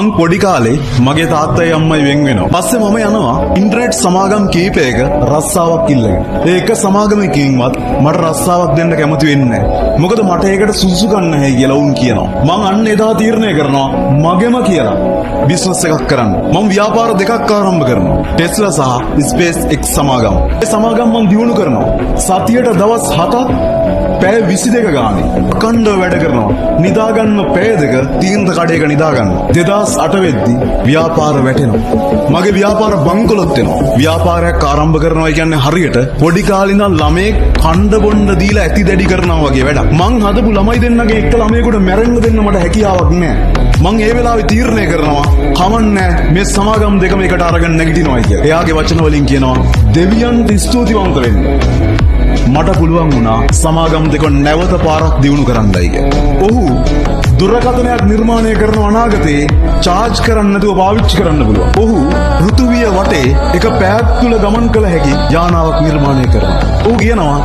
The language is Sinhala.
මං පොඩි කාලේ මගේ තාත්තයි අම්මයි වෙන් වෙනවා. පස්සේ මම යනවා ඉන්ටර්නෙට් සමාගම් කීපයක රස්සාවක් ඉල්ලගෙන. ඒ එක සමාගමකින්වත් මට රස්සාවක් දෙන්න කැමති වෙන්නේ නැහැ. මොකද මට ඒකට සුදුසුකම් නැහැ කියලා උන් කියනවා. මං අන්න එදා තීරණය කරනවා මගෙම කියලා බිස්නස් එකක් කරන්න. මම ව්‍යාපාර දෙකක් ආරම්භ කරනවා. ටෙස්ලා සහ ස්පේස් එක්ස් සමාගම්. ඒ සමාගම් මං දියුණු කරනවා. සතියට දවස් 7ක් පැය 22 ගානේ අඛණ්ඩව වැඩ කරනවා. නිදාගන්න පැය දෙක තීන්ත කඩේක නිදාගන්න. 2008 වෙද්දි ව්‍යාපාර වැටෙනවා. මගේ ව්‍යාපාර බංකොලොත් වෙනවා. ව්‍යාපාරයක් ආරම්භ කරනවා කියන්නේ හරියට පොඩි කාලේ ඉඳන් ළමේ කණ්ඩ බොණ්ඩ දීලා ඇති දැඩි කරනවා වගේ වැඩක්. මං හදපු ළමයි දෙන්නගේ එක්ක ළමයෙකුට මැරෙන්න දෙන්න මට හැකියාවක් නැහැ. මං ඒ වෙලාවේ තීරණය කරනවා කමන්නේ මේ සමාගම් දෙකම එකට අරගෙන නැගිටිනවයි කියලා. එයාගේ වචන වලින් කියනවා දෙවියන්ට ස්තුතිවන්ත වෙන්න. මට පුළුවන් වුණා සමාගම් දෙක නැවත පාරක් දියුණු කරන්නයි කියලා. ඔහු දුරකථනයක් නිර්මාණය කරන අනාගතේ චාර්ජ් කරන්න නැතුව පාවිච්චි කරන්න පුළුවන්. ඔහු පෘථුවිය වටේ එක පැයක් තුල ගමන් කළ හැකි යානාවක් නිර්මාණය කරනවා. ඔහු කියනවා